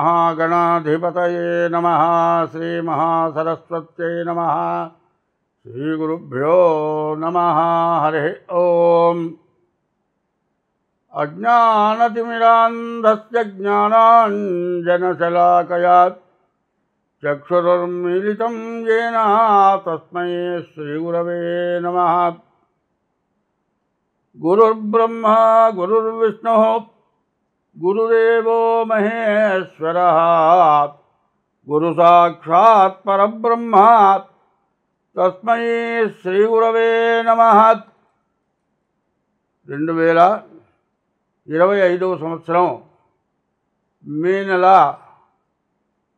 श्रीमहागणाधिपतये नमः। श्रीमहासरस्वत्यै नमः। श्रीगुरुभ्यो नमः। हरिः ओम्। अज्ञानतिमिरान्धस्य ज्ञानाञ्जनशलाकया चक्षुरुन्मीलितं येन तस्मै श्रीगुरवे नमः। गुरुर्ब्रह्मा गुरुर्विष्णुः गुरुदेवो महेश्वरः गुरुसाक्षात् परब्रह्म तस्मै श्रीगुरवे नमः। 2025వ సంవత్సరం మే నెల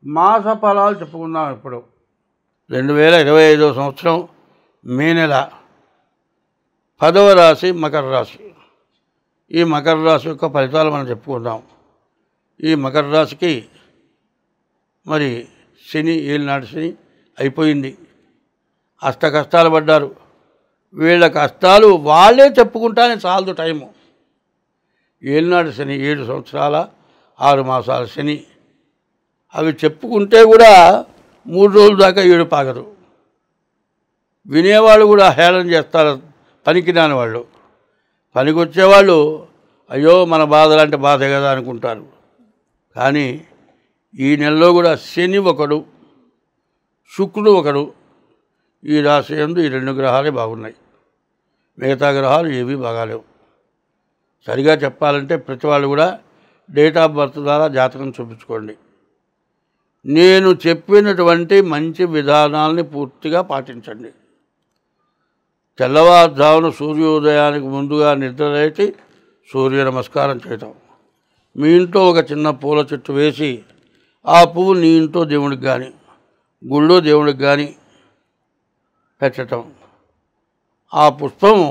మాస ఫలాలు చెప్పుకుందాం. ఇప్పుడు 2025వ సంవత్సరం మే నెల 10వ రాశి మకర రాశి. ఈ మకర రాశి యొక్క ఫలితాలు మనం చెప్పుకుందాం. ఈ మకర రాశికి మరి శని, ఏలినాటి శని అయిపోయింది. అష్ట కష్టాలు పడ్డారు. వీళ్ళ కష్టాలు వాళ్ళే చెప్పుకుంటానే చాలదు టైము. ఏలినాటి శని 7 సంవత్సరాల 6 మాసాల శని. అవి చెప్పుకుంటే కూడా 3 రోజుల దాకా ఏడుపాగరు. వినేవాళ్ళు కూడా హేళన చేస్తారు. పనికిరాని వాళ్ళు. పనికి వచ్చేవాళ్ళు అయ్యో మన బాధలంటే బాధే కదా అనుకుంటారు. కానీ ఈ నెలలో కూడా శని ఒకడు, శుక్రుడు ఒకడు. ఈ రాశి యందు ఈ 2 గ్రహాలే బాగున్నాయి. మిగతా గ్రహాలు ఏవీ బాగాలేవు. సరిగా చెప్పాలంటే ప్రతి వాళ్ళు కూడా డేట్ ఆఫ్ బర్త్ ద్వారా జాతకం చూపించుకోండి. నేను చెప్పినటువంటి మంచి విధానాలని పూర్తిగా పాటించండి. తెల్లవారుజామున సూర్యోదయానికి ముందుగా నిద్రలేచి సూర్య నమస్కారం చేయటం. మీ ఇంట్లో ఒక చిన్న పూల చెట్టు వేసి ఆ పువ్వు నీ ఇంట్లో దేవుడికి కానీ గుళ్ళో దేవుడికి కానీ పెట్టడం. ఆ పుష్పము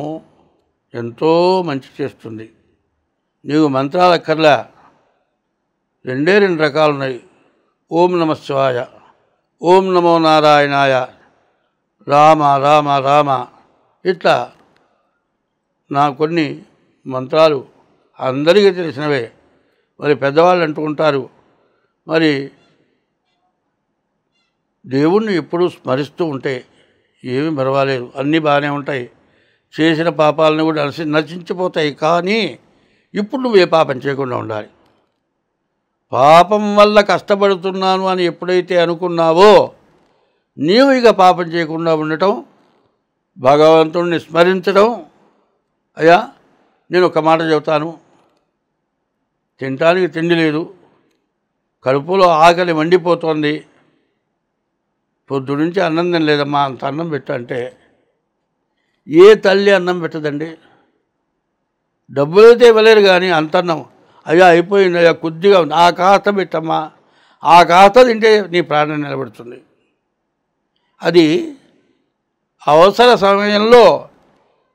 ఎంతో మంచి చేస్తుంది. నీవు మంత్రాలు అక్కర్లే. 2 రకాలు ఉన్నాయి. ఓం నమ శివాయ, ఓం నమో నారాయణాయ, రామ రామ రామ. ఇట్లా నా కొన్ని మంత్రాలు అందరికీ తెలిసినవే. మరి పెద్దవాళ్ళు అంటూ ఉంటారు, మరి దేవుణ్ణి ఎప్పుడూ స్మరిస్తూ ఉంటే ఏమీ పర్వాలేదు, అన్నీ బాగానే ఉంటాయి. చేసిన పాపాలను కూడా నశించిపోతాయి. కానీ ఇప్పుడు నువ్వు ఏ పాపం చేయకుండా ఉండాలి. పాపం వల్ల కష్టపడుతున్నాను అని ఎప్పుడైతే అనుకున్నావో నీవు ఇక పాపం చేయకుండా ఉండటం, భగవంతుడిని స్మరించడం. అయ్యా నేను ఒక మాట చెబుతాను. తినటానికి తిండి లేదు, కడుపులో ఆకలి మండిపోతుంది. పొద్దు నుంచి అన్నం తినలేదమ్మా, అంత అన్నం పెట్టంటే ఏ తల్లి అన్నం పెట్టదండి. డబ్బులైతే ఇవ్వలేరు కానీ అంత అన్నం. అయ్యా అయిపోయింది, అయ్యా కొద్దిగా ఉంది, ఆ కాస్త పెట్టమ్మా. ఆ కాస్త తింటే నీ ప్రాణం నిలబడుతుంది. అది అవసర సమయంలో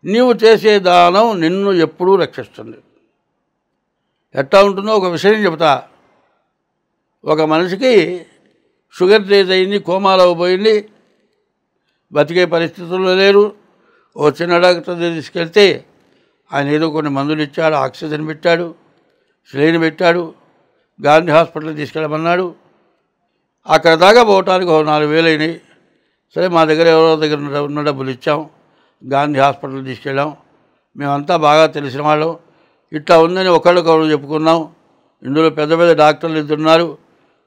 నీవు చేసే దానం నిన్ను ఎప్పుడూ రక్షిస్తుంది. ఎట్లా ఉంటుందో ఒక విషయం చెబుతా. ఒక మనిషికి షుగర్ రేజ్ అయింది, కోమాలో పోయింది, బతికే పరిస్థితుల్లో లేరు. ఓ చిన్న డాక్టర్ తీసుకెళ్తే ఆయన ఏదో కొన్ని మందులు ఇచ్చాడు, ఆక్సిజన్ పెట్టాడు, స్లైన్ పెట్టాడు, గాంధీ హాస్పిటల్ తీసుకెళ్ళమన్నాడు. అక్కడ దాకా పోవటానికి 4,000 అయినాయి. సరే మా దగ్గర ఎవరో దగ్గర ఉన్న డబ్బులు ఇచ్చాం, గాంధీ హాస్పిటల్ తీసుకెళ్ళాం. మేమంతా బాగా తెలిసిన వాళ్ళం. ఇట్లా ఉందని ఒకళ్ళొకళ్ళు చెప్పుకున్నాం. ఇందులో పెద్ద పెద్ద డాక్టర్లు 2 ఉన్నారు.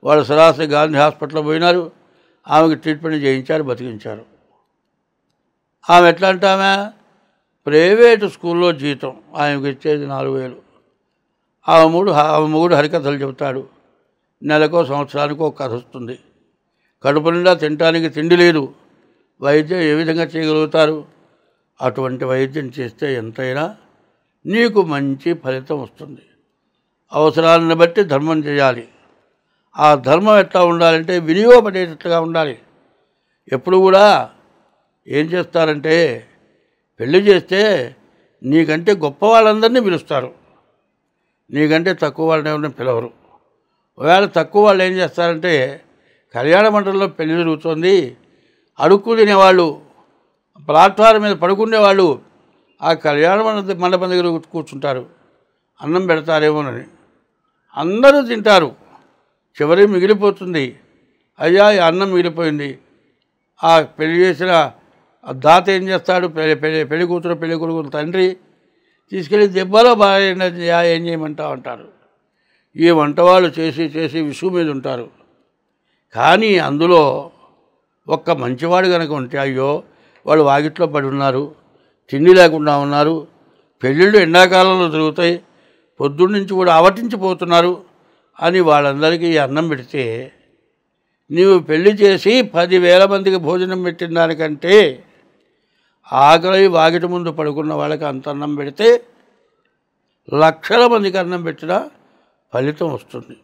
వాళ్ళు సరాసరి గాంధీ హాస్పిటల్లో పోయినారు. ఆమెకి ట్రీట్మెంట్ చేయించారు, బతికించారు. ఆమె ఎట్లా అంటే ఆమె ప్రైవేటు స్కూల్లో జీతం, ఆమెకి ఇచ్చేది 4,000. ఆమె మూడు హరికథలు చెబుతాడు. నెలకో సంవత్సరానికో ఒక కథ వస్తుంది. కడుపు నిండా తినటానికి తిండి లేదు. వైద్యం ఏ విధంగా చేయగలుగుతారు? అటువంటి వైద్యం చేస్తే ఎంతైనా నీకు మంచి ఫలితం వస్తుంది. అవసరాలను బట్టి ధర్మం చేయాలి. ఆ ధర్మం ఎట్లా ఉండాలంటే వినియోగపడేటట్లుగా ఉండాలి. ఎప్పుడు కూడా ఏం చేస్తారంటే పెళ్లి చేస్తే నీకంటే గొప్ప వాళ్ళందరినీ పిలుస్తారు, నీకంటే తక్కువ వాళ్ళని ఎవరిని పిలవరు. ఒకవేళ తక్కువ వాళ్ళు ఏం చేస్తారంటే కళ్యాణ మండపంలో పెళ్లి జరుగుతుంది, అడుక్కు తినేవాళ్ళు, ప్లాట్ఫారం మీద పడుకునేవాళ్ళు ఆ కళ్యాణ మండపం దగ్గర కూర్చుంటారు. అన్నం పెడతారేమోనని అందరూ తింటారు. చివరి మిగిలిపోతుంది. అయ్యా ఈ అన్నం మిగిలిపోయింది. ఆ పెళ్లి చేసిన ఆ దాత ఏం చేస్తాడు? పెళ్లి కూతురు పెళ్లి కొడుకు తండ్రి తీసుకెళ్ళి దెబ్బలో బాగా ఏం చేయమంటావు అంటారు. ఈ వంట వాళ్ళు చేసి చేసి విసుగు మీద ఉంటారు. కానీ అందులో ఒక్క మంచివాడు కనుక ఉంటే, అయ్యో వాళ్ళు వాకిట్లో పడి ఉన్నారు, తిండి లేకుండా ఉన్నారు, పెళ్ళిళ్ళు ఎండాకాలంలో జరుగుతాయి, పొద్దున్న నుంచి కూడా ఆవటించిపోతున్నారు అని వాళ్ళందరికీ అన్నం పెడితే, నీవు పెళ్లి చేసి 10,000 మందికి భోజనం పెట్టిన దానికంటే ఆకలి వాకిటి ముందు పడుకున్న వాళ్ళకి అంత అన్నం పెడితే లక్షల మందికి అన్నం పెట్టినా ఫలితం వస్తుంది.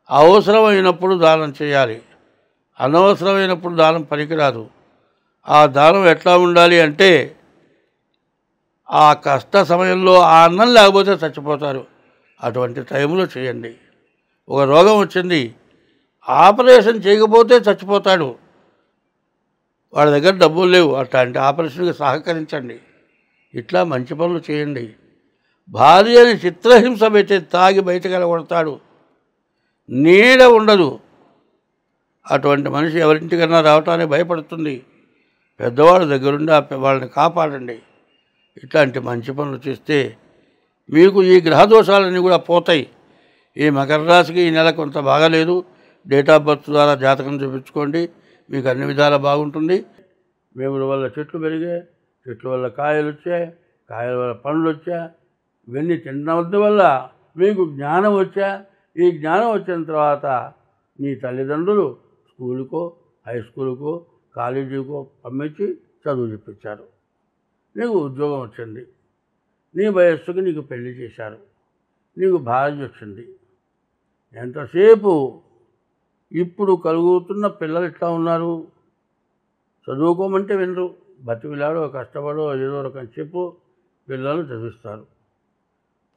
అవసరమైనప్పుడు దానం చేయాలి, అనవసరమైనప్పుడు దానం పనికిరాదు. ఆ దానం ఎట్లా ఉండాలి అంటే, ఆ కష్ట సమయంలో ఆ అన్నం లేకపోతే చచ్చిపోతారు, అటువంటి టైంలో చేయండి. ఒక రోగం వచ్చింది, ఆపరేషన్ చేయకపోతే చచ్చిపోతాడు, వాళ్ళ దగ్గర డబ్బులు లేవు, అట్లాంటి ఆపరేషన్కి సహకరించండి. ఇట్లా మంచి పనులు చేయండి. భార్యని చిత్రహింస పెట్టి తాగి బయటకు వెళ్ళగొడతాడు, నీడ ఉండదు, అటువంటి మనిషి ఎవరింటికన్నా రావటానికి భయపడుతుంది. పెద్దవాళ్ళ దగ్గరుండి వాళ్ళని కాపాడండి. ఇట్లాంటి మంచి పనులు చేస్తే మీకు ఈ గ్రహదోషాలన్నీ కూడా పోతాయి. ఈ మకర రాశికి ఈ నెల కొంత బాగాలేదు. డేట్ ఆఫ్ బర్త్ ద్వారా జాతకం చూపించుకోండి, మీకు అన్ని విధాలా బాగుంటుంది. వేముల వల్ల చెట్లు పెరిగాయి, చెట్ల వల్ల కాయలు వచ్చాయి, కాయల వల్ల పండ్లు వచ్చా, ఇవన్నీ తినడం వల్ల మీకు జ్ఞానం వచ్చా. ఈ జ్ఞానం వచ్చిన తర్వాత నీ తల్లిదండ్రులు స్కూలుకో, హై స్కూలుకో, కాలేజీకో పంపించి చదువు చెప్పించారు, నీకు ఉద్యోగం వచ్చింది, నీ వయస్సుకి నీకు పెళ్లి చేశారు, నీకు భార్య వచ్చింది. ఎంతసేపు ఇప్పుడు కలుగుతున్న పిల్లలు ఎట్లా ఉన్నారు? చదువుకోమంటే వినరు, బతికిలాడో కష్టపడో ఏదో రకం చెప్పు పిల్లలు చదివిస్తారు.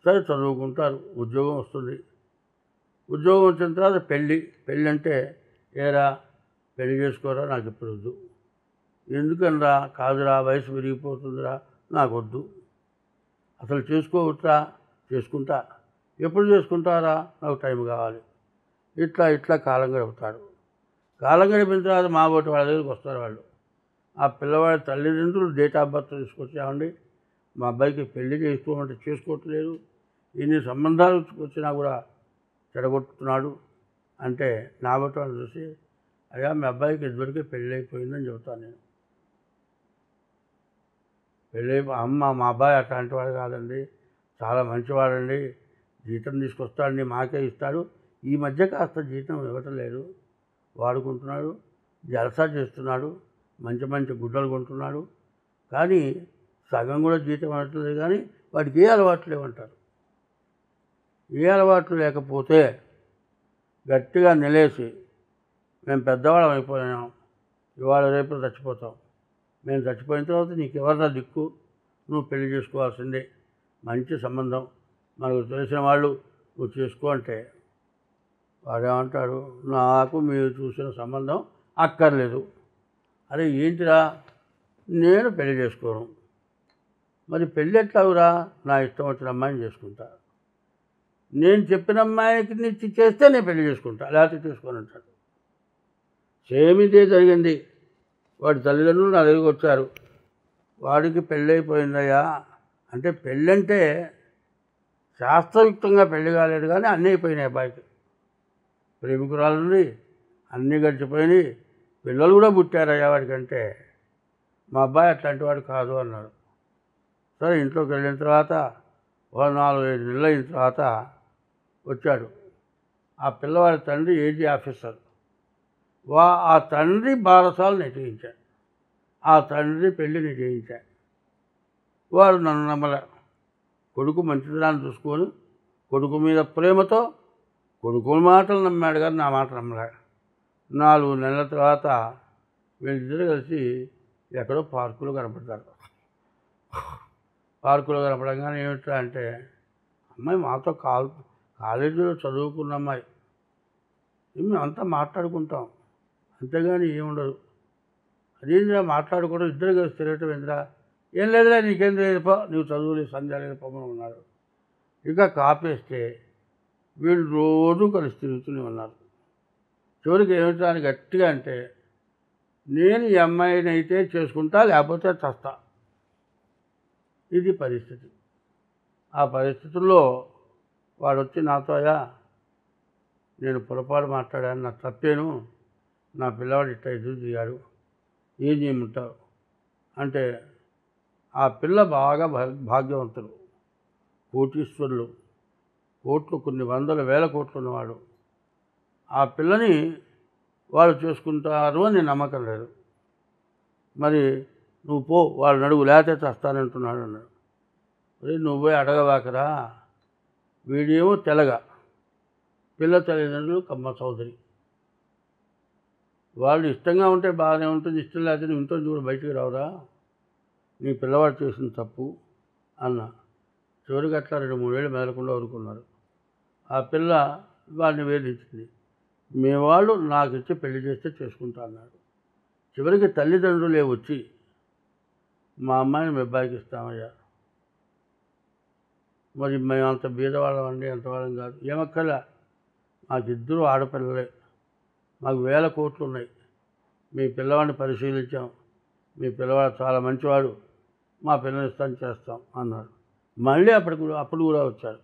సరే చదువుకుంటారు, ఉద్యోగం వస్తుంది. ఉద్యోగం వచ్చిన తర్వాత పెళ్ళి అంటే, ఏరా పెళ్లి చేసుకోరా, నాకు ఇప్పుడు వద్దు. ఎందుకనరా? కాదురా, వయసు విరిగిపోతుందిరా, నాకు వద్దు. అసలు చేసుకోవచ్చా? చేసుకుంటా. ఎప్పుడు చేసుకుంటారా? నాకు టైం కావాలి. ఇట్లా కాలం గడుపుతాడు. కాలం గడిపిన తర్వాత మా ఓటు వాళ్ళ దగ్గరికి వస్తారు వాళ్ళు. ఆ పిల్లవాడి తల్లిదండ్రులు డేట్ ఆఫ్ బర్త్ తీసుకొచ్చామండి, మా అబ్బాయికి పెళ్లి చేసుకోమంటే చేసుకోవట్లేదు, ఇన్ని సంబంధాలు వచ్చినా కూడా చెడగొట్టుతున్నాడు అంటే, నా బట్టలు చూసి, అయ్యా మీ అబ్బాయికి ఇదివరకే పెళ్ళి అయిపోయిందని చెబుతాను నేను. అమ్మ మా అబ్బాయి అట్లాంటి వాడు కాదండి, చాలా మంచివాడండి, జీతం తీసుకొస్తాడండి, మాకే ఇస్తాడు, ఈ మధ్య కాస్త జీతం ఇవ్వటం లేదు, వాడుకుంటున్నాడు, జలసా చేస్తున్నాడు, మంచి మంచి గుడ్డలు కొంటున్నాడు, కానీ సగం కూడా జీతం అనట్లేదు, కానీ వాడికి ఏ అలవాట్లు లేవంటారు. ఏ అలవాట్లు లేకపోతే గట్టిగా నిలేసి, మేము పెద్దవాళ్ళం అయిపోయాం, ఇవాళ రేపు చచ్చిపోతాం, మేము చచ్చిపోయిన తర్వాత నీకు ఎవరినా దిక్కు, నువ్వు పెళ్లి చేసుకోవాల్సిందే, మంచి సంబంధం మనకు తెలిసిన వాళ్ళు నువ్వు చేసుకో అంటే, వాడేమంటాడు, నాకు మీరు చూసిన సంబంధం అక్కర్లేదు. అరే ఏంటిరా, నేను పెళ్లి చేసుకోను. మరి పెళ్ళి ఎట్లావురా? నా ఇష్టం వచ్చిన అమ్మాయిని చేసుకుంటా, నేను చెప్పిన అమ్మాయికి నిచ్చి చేస్తే నేను పెళ్లి చేసుకుంటా, లేకపోతే చేసుకొని అంటాడు. సేమ్ ఇదే జరిగింది. వాడి తల్లిదండ్రులు నా దగ్గరికి వచ్చారు, వాడికి పెళ్ళి అయిపోయిందయ్యా అంటే, పెళ్ళంటే శాస్త్రయుక్తంగా పెళ్లి కాలేదు, కానీ అన్నీ అయిపోయినాయి. అబ్బాయికి ప్రేమికురాలు నుండి అన్నీ గడిచిపోయినాయి, పిల్లలు కూడా పుట్టారయ్యా వాడికంటే. మా అబ్బాయి అట్లాంటి వాడు కాదు అన్నాడు. సరే ఇంట్లోకి వెళ్ళిన తర్వాత 4-5 నెలలు అయిన తర్వాత వచ్చాడు. ఆ పిల్లవాడి తండ్రి ఏజీ ఆఫీసర్. ఆ తండ్రి బారసాలు నేను చేయించాను, ఆ తండ్రి పెళ్ళి నేను చేయించాను. వారు నన్ను నమ్మల. కొడుకు మంచితనాన్ని చూసుకొని కొడుకు మీద ప్రేమతో కొడుకు మాటలు నమ్మాడు, కానీ నా మాట నమ్మలే. 4 నెలల తర్వాత వీళ్ళిద్దరూ కలిసి ఎక్కడో పార్కులో కనపడతారు. పార్కులో కనపడంగానే ఏమిట్రా అంటే, అమ్మాయి మాతో కాలేజీలో చదువుకున్న అమ్మాయి, మేమంతా మాట్లాడుకుంటాం, అంతేగాని ఏముండదు. అదేంద్రా మాట్లాడుకోవడం, ఇద్దరు కలిసి తిరగటం ఏంద్రా? ఏం లేదురా, నీకేం లేదు పో, నువ్వు చదువులు సంధ్య లేదు పొమ్మని ఉన్నాడు. ఇక కాపేస్తే వీళ్ళు రోజు కలిసి తిరుగుతూనే ఉన్నారు. చివరికి ఏమిటానికి గట్టిగా అంటే, నేను ఈ అమ్మాయిని అయితే చేసుకుంటా, లేకపోతే చస్తా. ఇది పరిస్థితి. ఆ పరిస్థితుల్లో వాడు వచ్చి నాతో, అయ్యా నేను పొరపాటు మాట్లాడాను, నా తప్పేను, నా పిల్లవాడు ఇట్లా ఎదురు దిగాడు, ఏం చేయమంటావు అంటే, ఆ పిల్ల బాగా భాగ్యవంతులు, కోటీశ్వరులు, కోట్లు కొన్ని వందల వేల కోట్లు ఉన్నవాడు. ఆ పిల్లని వాళ్ళు చేసుకుంటారు అని నమ్మకం లేదు. మరి నువ్వు పో, వాళ్ళు అడుగు, లేకపోతే చస్తానంటున్నాడు అన్నాడు. అరే నువ్వు పోయి అడగవాకరా, వీడేమో తెలగ, పిల్ల తల్లిదండ్రులు కమ్మ చౌదరి. వాళ్ళు ఇష్టంగా ఉంటే బాగానే ఉంటుంది, ఇష్టం లేకపోతే నువ్వు ఇంట్లో కూడా బయటికి రావురా, నీ పిల్లవాడు చేసిన తప్పు అన్న. చివరికి అట్లా 2-3 ఏళ్ళు మెదలకుండా ఊరుకున్నారు. ఆ పిల్ల వాడిని వేధించింది. మీ వాళ్ళు నాకు ఇచ్చి పెళ్లి చేస్తే చేసుకుంటా అన్నాడు. చివరికి తల్లిదండ్రులే వచ్చి, మా అమ్మాయిని మీ అబ్బాయికి ఇస్తామయ్యా, మరి మేము అంత బీదవాళ్ళం అండి, అంతవాళ్ళం కాదు, ఏమక్కర్లే, మాకిద్దరూ ఆడపిల్లలే, మాకు 1000 కోట్లు ఉన్నాయి, మీ పిల్లవాడిని పరిశీలించాం, మీ పిల్లవాడు చాలా మంచివాడు, మా పిల్లని ఇస్తాను చేస్తాం అన్నాడు. మళ్ళీ అప్పుడు కూడా వచ్చారు.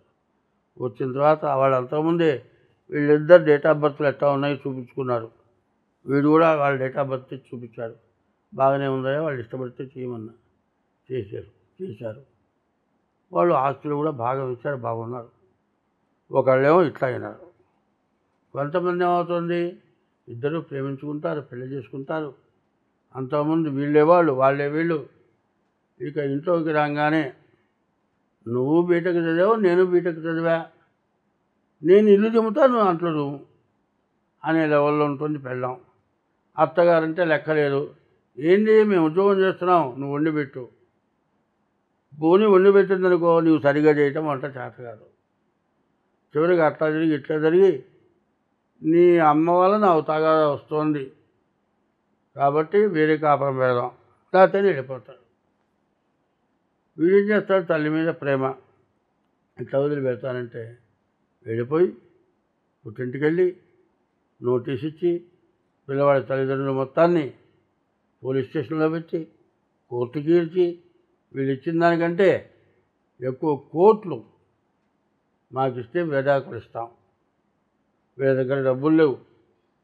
వచ్చిన తర్వాత వాళ్ళు అంతకుముందే వీళ్ళిద్దరు డేట్ ఆఫ్ బర్త్లు ఎట్లా ఉన్నాయి చూపించుకున్నారు. వీడు కూడా వాళ్ళ డేట్ ఆఫ్ బర్త్ చూపించాడు. బాగానే ఉందా, వాళ్ళు ఇష్టపడితే చేయమన్నా చేశారు. వాళ్ళు ఆస్తులు కూడా భాగం ఇచ్చారు, బాగున్నారు. ఒకళ్ళేమో ఇట్లా అయినారు. కొంతమంది ఏమవుతుంది, ఇద్దరు ప్రేమించుకుంటారు, పెళ్లి చేసుకుంటారు. అంతకుముందు వీళ్ళే వాళ్ళు, వాళ్ళే వీళ్ళు. ఇక ఇంట్లోకి రాగానే, నువ్వు బీటెక్ చదివావు, నేను బీటెక్ చదివా, నేను ఇల్లు చెబుతా, నువ్వు అంట్లో నువ్వు అనే లెవెల్లో ఉంటుంది పెళ్ళాం. అత్తగారంటే లెక్కలేదు, ఏంటి మేము ఉద్యోగం చేస్తున్నాం, నువ్వు వండి పెట్టు. పోనీ వండి పెట్టిందనుకో, నువ్వు సరిగా చేయటం వంట చేత కాదు. చివరికి అట్లా జరిగి ఇట్లా జరిగి నీ అమ్మ వల్ల నాకు తగాదా వస్తుంది కాబట్టి వేరే కాపురం పెడదాం, లేకపోతే వెళ్ళిపోతాడు. వీడేం చేస్తాడు, తల్లి మీద ప్రేమ ఇట్లా వదిలి పెడతానంటే వెళ్ళిపోయి పుట్టింటికి వెళ్ళి నోటీస్ ఇచ్చి పిల్లవాడి తల్లిదండ్రుల మొత్తాన్ని పోలీస్ స్టేషన్లో పెట్టి కోర్టుకి ఇచ్చి, వీళ్ళు ఇచ్చిన దానికంటే ఎక్కువ కోట్లు మాకు ఇస్తే విడాకులు ఇస్తాం, వీళ్ళ దగ్గర డబ్బులు లేవు,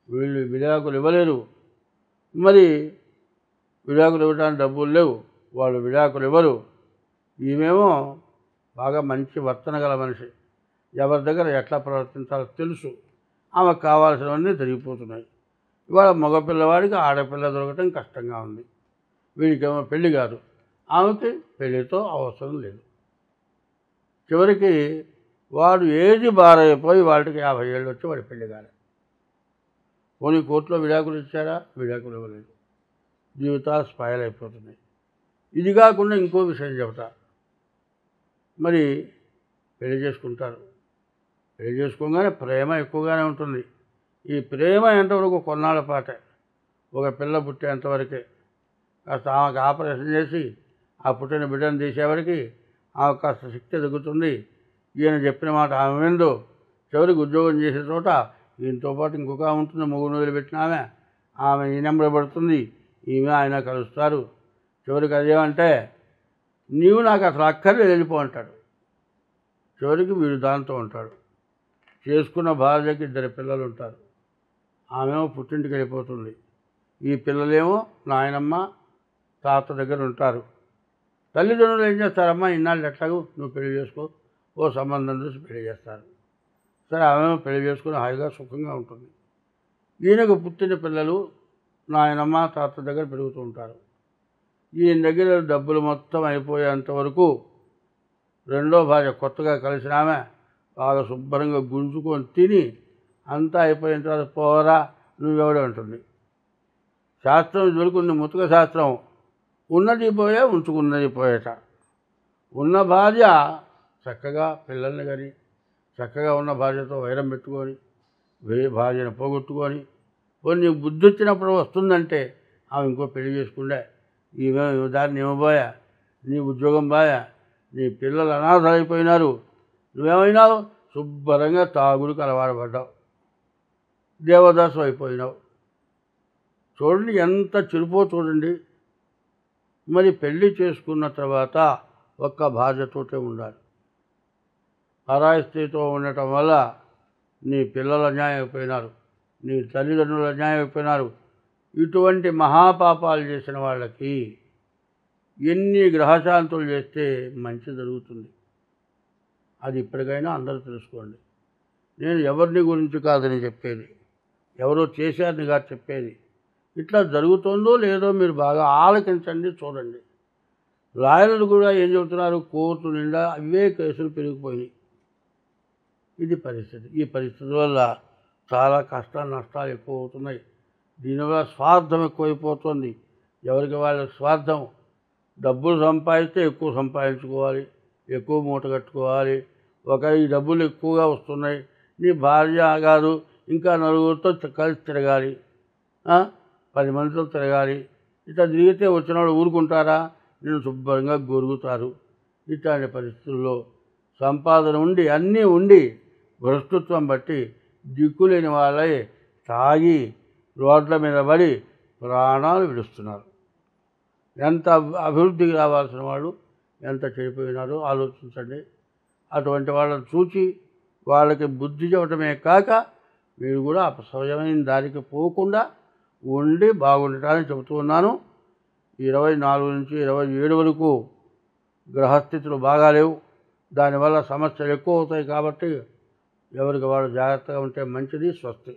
వీళ్ళు విడాకులు ఇవ్వలేరు, మరి విడాకులు ఇవ్వడానికి డబ్బులు లేవు, వాళ్ళు విడాకులు ఇవ్వరు. ఈమెమో బాగా మంచి వర్తన గల మనిషి, ఎవరి దగ్గర ఎట్లా ప్రవర్తించాలో తెలుసు, ఆమెకు కావాల్సినవన్నీ జరిగిపోతున్నాయి. ఇవాళ మగపిల్లవాడికి ఆడపిల్ల దొరకటం కష్టంగా ఉంది. వీడికేమో పెళ్లి కాదు, ఆమెకి పెళ్లితో అవసరం లేదు. చివరికి వాడు ఏజ్ బారైపోయి వాడికి 50 ఏళ్ళు వచ్చి వాడి పెళ్లి కాలే. పోనీ కోర్టులో విడాకులు ఇచ్చారా, విడాకులు ఇవ్వలేదు. జీవితాలు స్పాయిల్ అయిపోతున్నాయి. ఇది కాకుండా ఇంకో విషయం చెబుతా. మరి పెళ్లి చేసుకుంటారు, పెళ్లి చేసుకోగానే ప్రేమ ఎక్కువగానే ఉంటుంది. ఈ ప్రేమ ఎంతవరకు కొన్నాళ్ళ పాటే, ఒక పిల్ల పుట్టేంతవరకే. కాస్త ఆమెకు ఆపరేషన్ చేసి ఆ పుట్టిన బిడ్డను తీసేవరికి ఆమె కాస్త శక్తి తగ్గుతుంది. ఈయన చెప్పిన మాట ఆమె విందు. చివరికి ఉద్యోగం చేసే చోట ఈయనతో పాటు ఇంకొక ఉంటుంది, మొగుడు వదిలిపెట్టిన ఆమె ఈ నెంబర్ పడుతుంది, ఈమె ఆయన కలుస్తారు. చివరికి అదేమంటే, నీవు నాకు అసలు అక్కర్లేదు, వెళ్ళిపో అంటాడు. చివరికి వీడు దాంతో ఉంటాడు. చేసుకున్న భార్యకి 2 పిల్లలు ఉంటారు. ఆమెమో పుట్టింటికి వెళ్ళిపోతుంది. ఈ పిల్లలేమో నాయనమ్మ తాత దగ్గర ఉంటారు. తల్లిదండ్రులు ఏం చేస్తారమ్మా, ఇన్నాళ్ళు ఎట్లాగూ నువ్వు పెళ్లి చేసుకో, ఓ సంబంధం చూసి పెళ్లి చేస్తారు. సరే, ఆమెమో పెళ్లి చేసుకుని హాయిగా సుఖంగా ఉంటుంది. ఈయనకు పుట్టిన పిల్లలు నాయనమ్మ తాత దగ్గర పెరుగుతూ ఉంటారు. ఈయన దగ్గర డబ్బులు మొత్తం అయిపోయేంత వరకు రెండో భార్య కొత్తగా కలిసిన ఆమె బాగా శుభ్రంగా గుంజుకొని తిని అంతా అయిపోయిన తర్వాత పోరా నువ్వెవడే ఉంటుంది. శాస్త్రం దొరుకుంది, ముతుక శాస్త్రం. ఉన్నది పోయే, ఉంచుకున్నది పోయేట. ఉన్న భార్య చక్కగా పిల్లల్ని కానీ చక్కగా ఉన్న భార్యతో వైరం పెట్టుకొని భార్యను పోగొట్టుకొని నీకు బుద్ధి వచ్చినప్పుడు వస్తుందంటే ఆమె ఇంకో పెళ్లి చేసుకుండే, ఈమె దాన్ని ఇవ్వబోయా, నీ ఉద్యోగం బాయా, నీ పిల్లలు అనాథలు అయిపోయినారు, నువ్వేమైనావు శుభ్రంగా తాగుడుకు అలవాటు పడ్డావు, దేవదాసు అయిపోయినావు. చూడండి ఎంత చిరుపో చూడండి. మరి పెళ్లి చేసుకున్న తర్వాత ఒక్క భార్యతోటే ఉండాలి. పరాయి స్త్రీతో ఉండటం వల్ల నీ పిల్లలు అన్యాయం అయిపోయినారు, నీ తల్లిదండ్రులు అన్యాయం అయిపోయినారు. ఇటువంటి మహాపాపాలు చేసిన వాళ్ళకి ఎన్ని గ్రహశాంతులు చేస్తే మంచి జరుగుతుంది. అది ఇప్పటికైనా అందరూ తెలుసుకోండి. నేను ఎవరిని గురించి కాదని చెప్పేది, ఎవరో చేశారని కాదు చెప్పేది. ఇట్లా జరుగుతుందో లేదో మీరు బాగా ఆలకించండి, చూడండి. లాయర్లు కూడా ఏం చెబుతున్నారు, కోర్టు నిండా అవే కేసులు పెరిగిపోయినాయి. ఇది పరిస్థితి. ఈ పరిస్థితి వల్ల చాలా కష్టాలు నష్టాలు ఎక్కువ అవుతున్నాయి. దీనివల్ల స్వార్థం ఎక్కువైపోతుంది. ఎవరికి వాళ్ళ స్వార్థం. డబ్బులు సంపాదిస్తే ఎక్కువ సంపాదించుకోవాలి, ఎక్కువ మూట కట్టుకోవాలి. ఈ డబ్బులు ఎక్కువగా వస్తున్నాయి, నీ భార్య కాదు ఇంకా నలుగురితో కలిసి తిరగాలి, 10 మందితో తిరగాలి. ఇట్లా తిరిగితే వచ్చిన వాళ్ళు ఊరుకుంటారా? నేను శుభ్రంగా గొరుగుతారు. ఇట్లాంటి పరిస్థితుల్లో సంపాదన ఉండి అన్నీ ఉండి భ్రష్టత్వం బట్టి దిక్కులేని వాళ్ళే తాగి రోడ్ల మీద పడి ప్రాణాలు విడుస్తున్నారు. ఎంత అభివృద్ధికి రావాల్సిన వాళ్ళు ఎంత చెడిపోయినారో ఆలోచించండి. అటువంటి వాళ్ళని చూచి వాళ్ళకి బుద్ధి చెప్పడమే కాక మీరు కూడా అపసవ్యమైన దారికి పోకుండా ఉండి బాగుండటానికి చెబుతూ ఉన్నాను. 24 నుంచి 27 వరకు గ్రహస్థితులు బాగాలేవు. దానివల్ల సమస్యలు ఎక్కువ అవుతాయి. కాబట్టి ఎవరికి వాళ్ళు జాగ్రత్తగా ఉంటే మంచిది. స్వస్తి.